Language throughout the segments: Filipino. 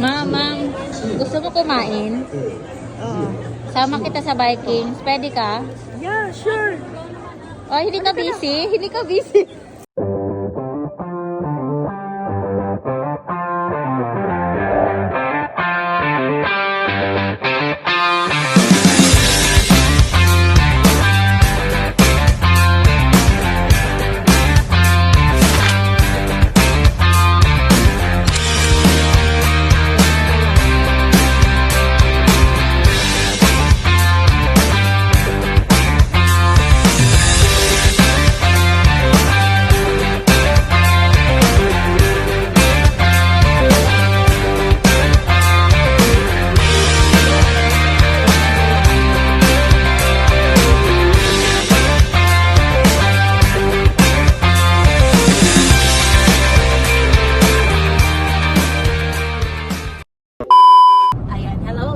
Ma'am, gusto mo kumain? Oo. Sama kita sa Vikings. Pwede ka? Yeah, sure. Oh, hindi ka busy? Hindi ka busy. Ayan, hello!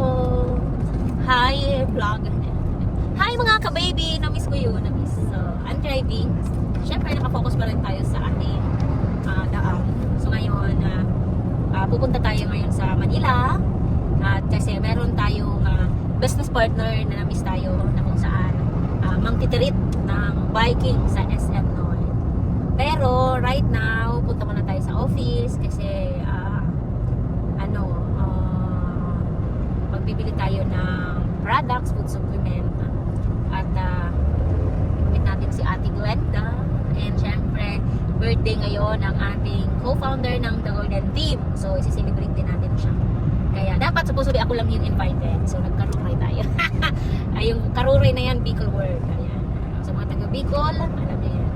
Hi, vlog! Hi mga ka-baby! Na-miss ko yun, na-miss. So, I'm driving. Siyempre, nakafocus pa rin tayo sa ating daan. So, ngayon, pupunta tayo ngayon sa Manila. At kasi meron tayong business partner na na-miss tayo na kung saan mangtitirit ng biking sa SM North. Pero, right now, punta muna tayo sa office kasi bibili tayo ng products, food supplement at meet natin si Ate Glenda and syempre birthday ngayon ng ating co-founder ng The Golden Team, so isi-celebrate din natin siya, kaya dapat supposedly ako lang yung invited, so nagkaruray tayo. Ay, yung karuray na yan, Bicol word, ayan. So mga taga Bicol, alam niyo yan,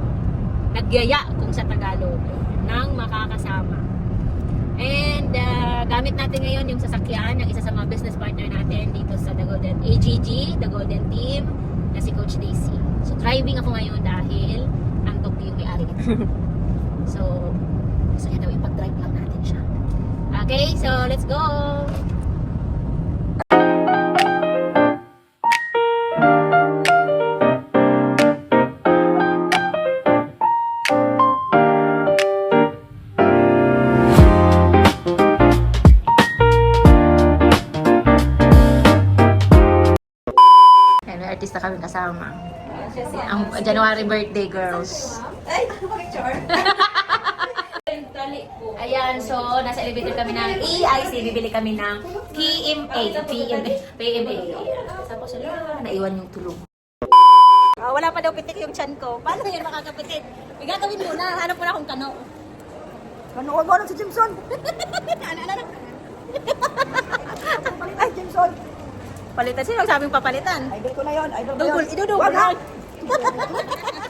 nagyaya kung sa Tagalog ng makakasama. And gamit natin ngayon yung sasakyan ng isa sa mga business partner natin dito sa The Golden AGG, The Golden Team, na si Coach Daisy. So driving ako ngayon dahil antok yung may-ari nito. So, gusto niya daw ipag-drive lang natin siya. Okay, so let's go! Artista kami kasama. Ang January birthday girls. Ay, picture. Ayan, so nasa elevator kami ng EIC, bibili kami ng PMA. Tapos sila, naiwan yung tulog. Wala pa daw pitik yung chan ko. Paano yun makakapitik? Gagawin muna, hanap mo na akong kano. Kanood mo si Jimson. Ano? Ay, Jimson. Palitan, sino sabing papalitan? Idol ko na yun, idol ko Double, yun. idudouble lang.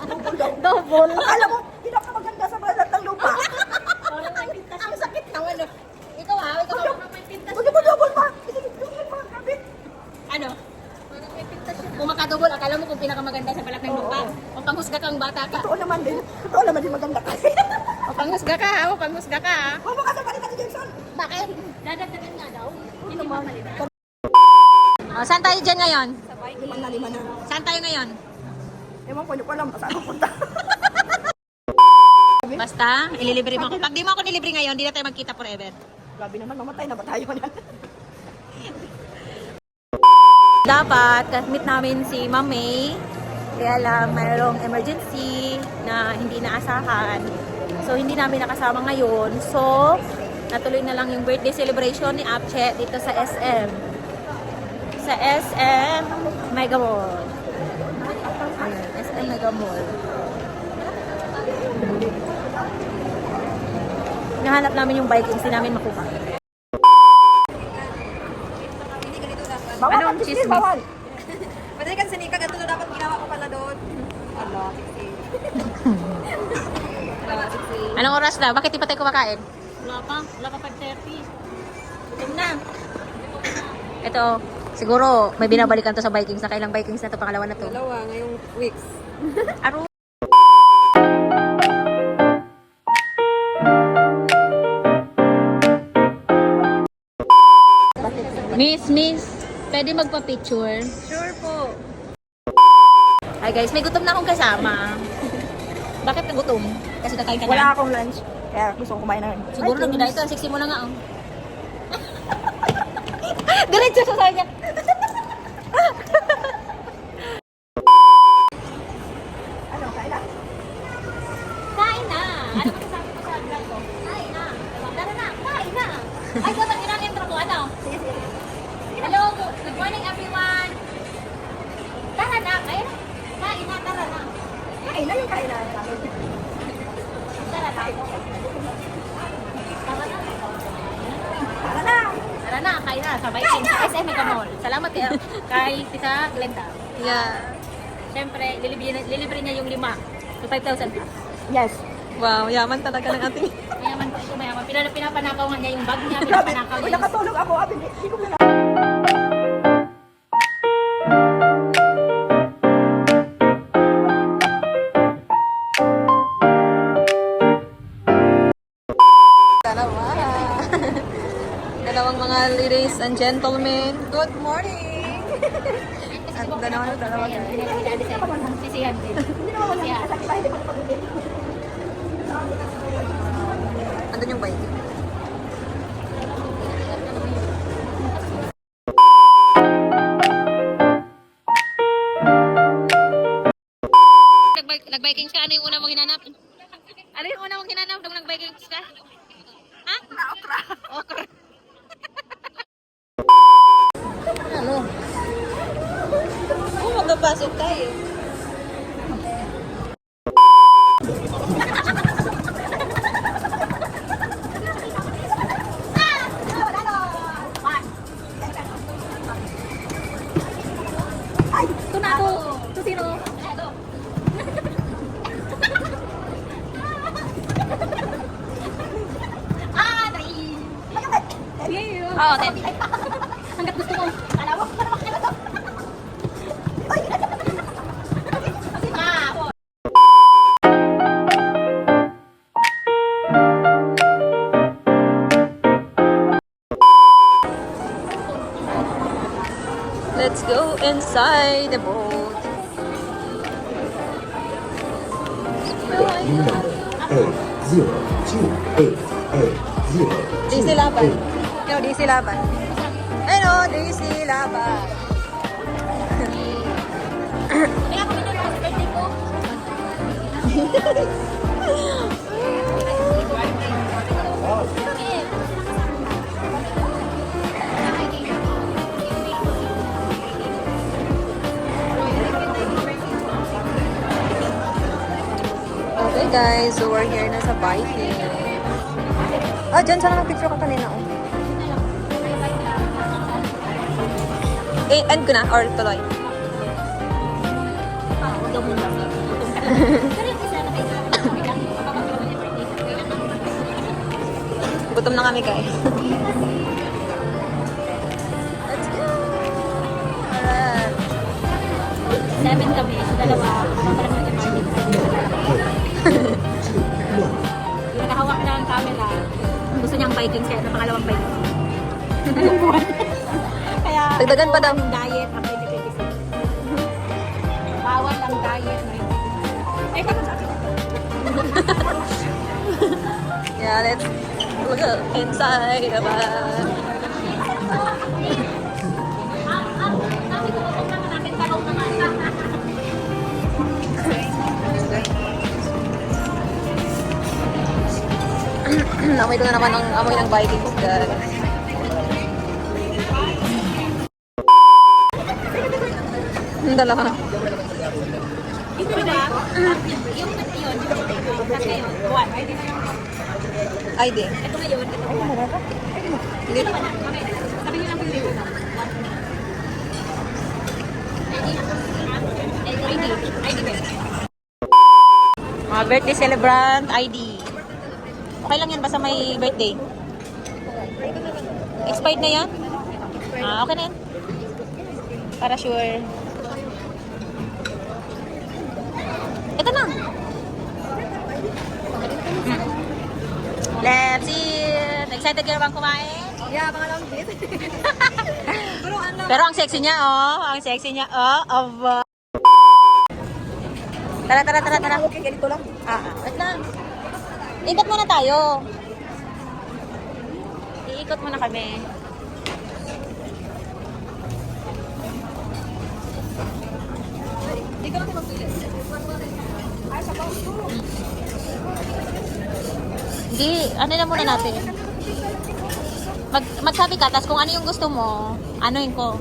Double daw. Double. Akala mo, hindi ako maganda sa balat ng lupa. Ang sakit naman, no? Ikaw ha, ikaw ha. Huwag mo double pa. Double pa, kabit. Ano? Kung makadouble, akala mo kung pinakamaganda sa balat ng lupa. O panghusga kang bata ka. Totoo naman din maganda ka. O panghusga ka ha, o panghusga ka ha. Huwag mo ka sa palitan ni Jimson. Bakit? Dadagdagan nga daw. Hindi pa palitan. O, saan tayo dyan ngayon? Lima na. Saan tayo ngayon? Ewan ko, hindi ko alam saan ako punta. Basta, ililibre mo ako. Pag di mo ako nilibre ngayon, hindi na tayo magkita forever. Grabe naman, mamatay na ba tayo niyan? Dapat, meet namin si Ma'am May. Kaya lang, mayroong emergency na hindi naasahan. So, hindi namin nakasama ngayon. So, natuloy na lang yung birthday celebration ni Apche dito sa SM. Sa SM Mega Mall. Ayan, SM Mega Mall. Nahanap namin yung Vikings, hindi namin makuha. Bawal Anong ang chismis, chismis? bawal. Pwede ka sa nika, ganito na dapat ginawa ko pala doon. Allah, sexy. Allah, sexy. Anong oras na? Bakit di pa tayo kumakain? Wala pa 5:30. Gutom na. Ito, siguro may binabalikan to sa Vikings. Nakailang Vikings na to, pangalawa na to. Dalawa, ngayong weeks. Aro. Miss, pwede magpa-picture? Sure po. Hi guys, may gutom na akong kasama. Bakit ka gutom? Kasi kakain ka na? Wala akong lunch. Kaya gusto kong kumain na rin. Siguro Ay, nag-diet ka. Sexy mo na nga. Oh. Diretso sa kanya. Ano, kain na? Kain na! Ano ba sabi ko sa vlog ko? Kain na! Tara na! Kain na! Ay, dapat inang-intro ko. Ano? Sige, sige. Hello! Good morning, everyone! Tara na! Kain na! Kain na! Tara na! Kain na yung kain na. Tara na! Tara na! Tara na! Tara na! Kain na! Sabay kain sa SM Mega Mall. Salamat kay Tita Glenda. Yeah. Siyempre, lilibre niya yung 5 to 5,000 pa. Yes. Wow, yaman talaga ng ating... Mayaman po ito, mayaman. Pinapanakaw nga niya yung bag niya, Grabe. pinapanakaw Uy, niya. nakatulog ako. Abi, hindi ko na. Dalawa. Dalawang mga ladies and gentlemen. Good morning! At dalawa. Sisihan din. Hindi naman wala. Sisihan. Kasakit tayo, hindi ko na pag-ibig. Andun yung bike. Nag-Vikings ka? Ano yung una mong hinanap? Ano yung una mong hinanap nung nag-Vikings ka? Ha? Okra. Okra. Ano? Oh, magpapasok tayo. Ito na ako. Ito sino? Ah, dai. Oo, ten. Hanggat gusto mo. Alam mo, para makakita to. Ah, po. Let's go inside the boat. DC Laban. Yo, DC Laban. Hello, DC Laban. Kaya ako binili ko sa birthday ko. Okay guys, so we're here na sa biking. Ah, dyan sana nag-picture ka kanina. Oh. Eh, end ko na or tuloy? Daw muna. Pero yung isa na kayo. Gutom na kami guys. Let's go! Alright. 7 kami. Dalawa. Parang nag-party. Yung nakahawak ng camera, gusto niyang Vikings kaya na pangalawang Vikings. Kaya Dagdagan pa daw. yung diet, ako yung nag-isip. Bawal ang diet. Eh, kami sa akin. Yeah, let's look inside the van. Sabi ko, kung natin tanong naman. Amoy ko na naman ang amoy ng Vikings guys. Ang dalawa. Ito ba? Yung yun. Tapos ngayon, buwan. ID. Ito ngayon, ito buwan. Hindi. Sabi niyo lang po yung ID. Mga birthday celebrant, ID. Okay lang yan, basta may birthday. Expired na yan? Ah, okay na yan. Para sure. Ito na. Let's eat! Excited ka na bang kumain? Yeah, mga long bit. Pero ang sexy niya, oh. Ang sexy niya, oh. Aba. Tara. Okay, ganito lang. Wait lang. Ikot muna tayo. Iikot muna kami. Hindi, ano na muna natin. Magsabi ka, tas kung ano yung gusto mo, anuin ko.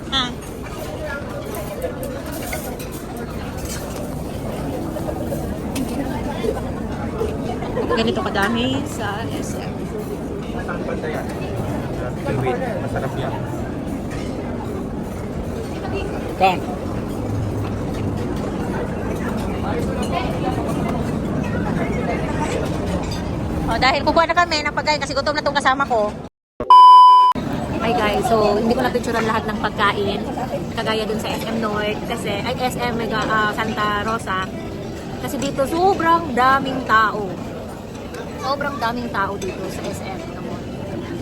Ha? Ganito kadami sa SM. Saan banda yan? Pilwin. Masarap yan. Kan? Oh, dahil kukuha na kami ng pagkain kasi gutom na itong kasama ko. Hi guys, so hindi ko napicturean lahat ng pagkain. Kagaya dun sa SM North kasi, ay SM Santa Rosa. Kasi dito sobrang daming tao. Sobrang daming tao dito sa SM.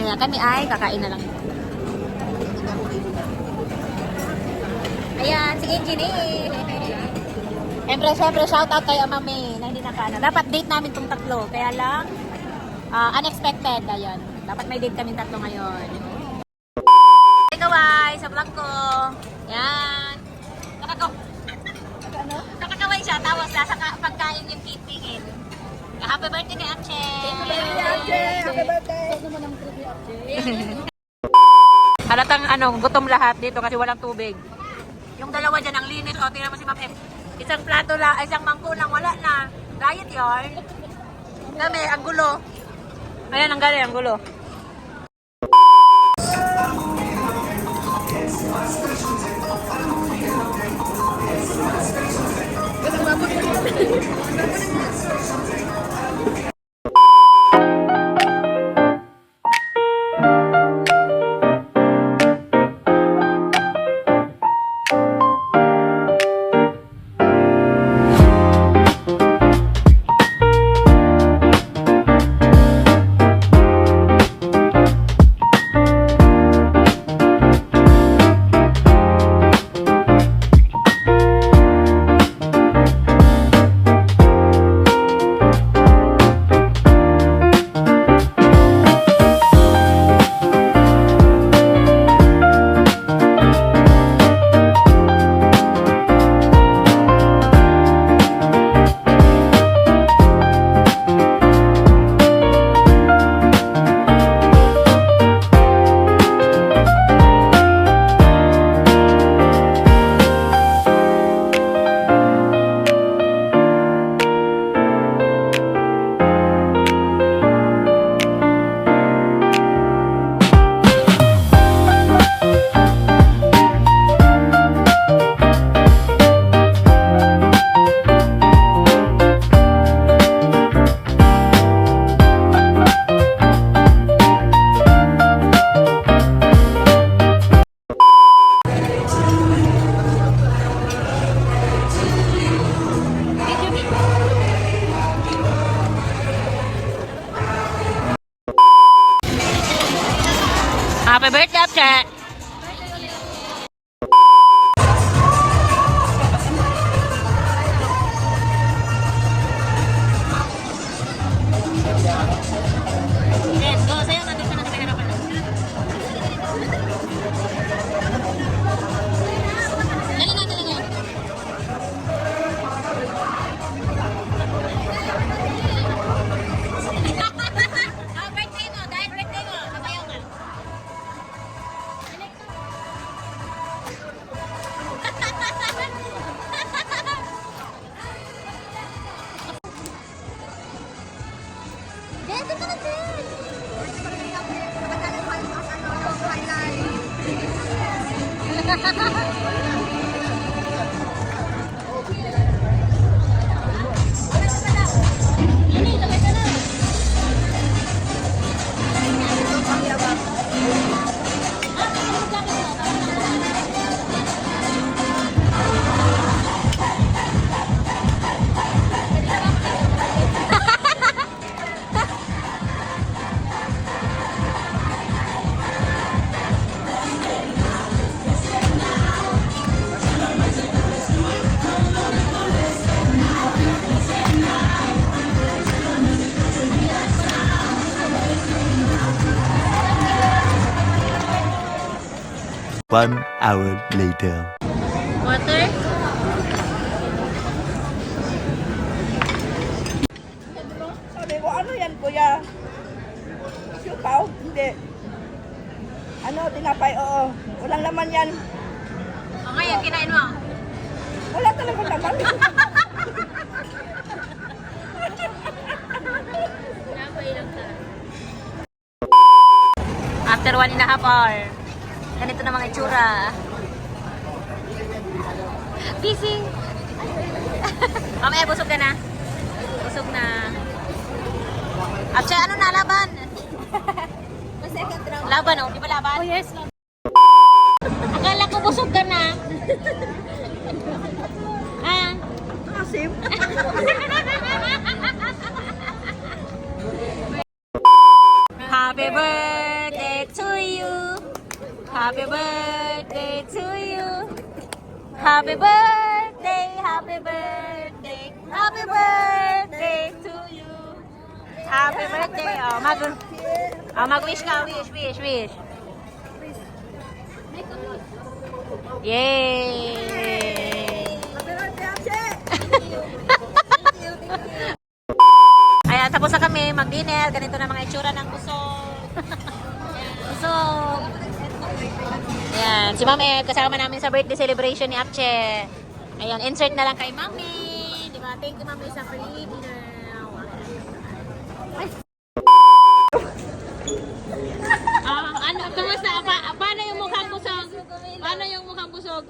Kaya kami ay kakain na lang. Ayan, si Engineer. Siyempre, shoutout kay Amame na hindi nakana. Dapat date namin tong tatlo. Kaya lang, unexpected. Ayan. Dapat may date kaming tatlo ngayon. Nakakaway sa vlog ko. Ayan. Nakakaway siya. Tapos nasa pagkain yung titingin. Happy birthday kay Ache. Happy birthday! Halatang gutom lahat dito kasi walang tubig. Yung dalawa dyan ang linis. O, tingnan mo si Ma'am M. Isang plato lang, isang mangko lang, wala na. Diet yarn. Kami, ang gulo. Ayan, ang galing, ang gulo. Happy birthday, Ache! Yes, go. Sa'yo, nandun ka na sa harapan. Dali na, dali na. Birthday mo, dahil birthday mo. Sabayaw ka. Dito ka na, One hour later. Water? hindi. Ano, tinapay, oo. Walang laman yan. O ngayon, kinain mo. Wala talagang laman. After 1.5 hour, ganito na mga itsura. Busy! Mamaya, busog ka na. Busog na. Apche, ano na, laban? Laban, oh. Di ba laban? Oh, yes. Akala ko busog ka na. Ah. Asim. Happy birthday to you. Happy birthday to you. Happy birthday, happy birthday, happy birthday to you. Happy birthday. Mag-wish ka, wish. Yay! Happy birthday, Amche! Ayan, tapos na kami mag-dinner. Ganito na mga itsura ng kusog. Ayan, kusog. Ayan, si Mami kasama namin sa birthday celebration ni Apche. Ayan, insert na lang kay Mami. Di ba? Thank you, Mami, sa free dinner. Ano, kamusta? Paano yung mukhang busog? Paano yung mukhang busog?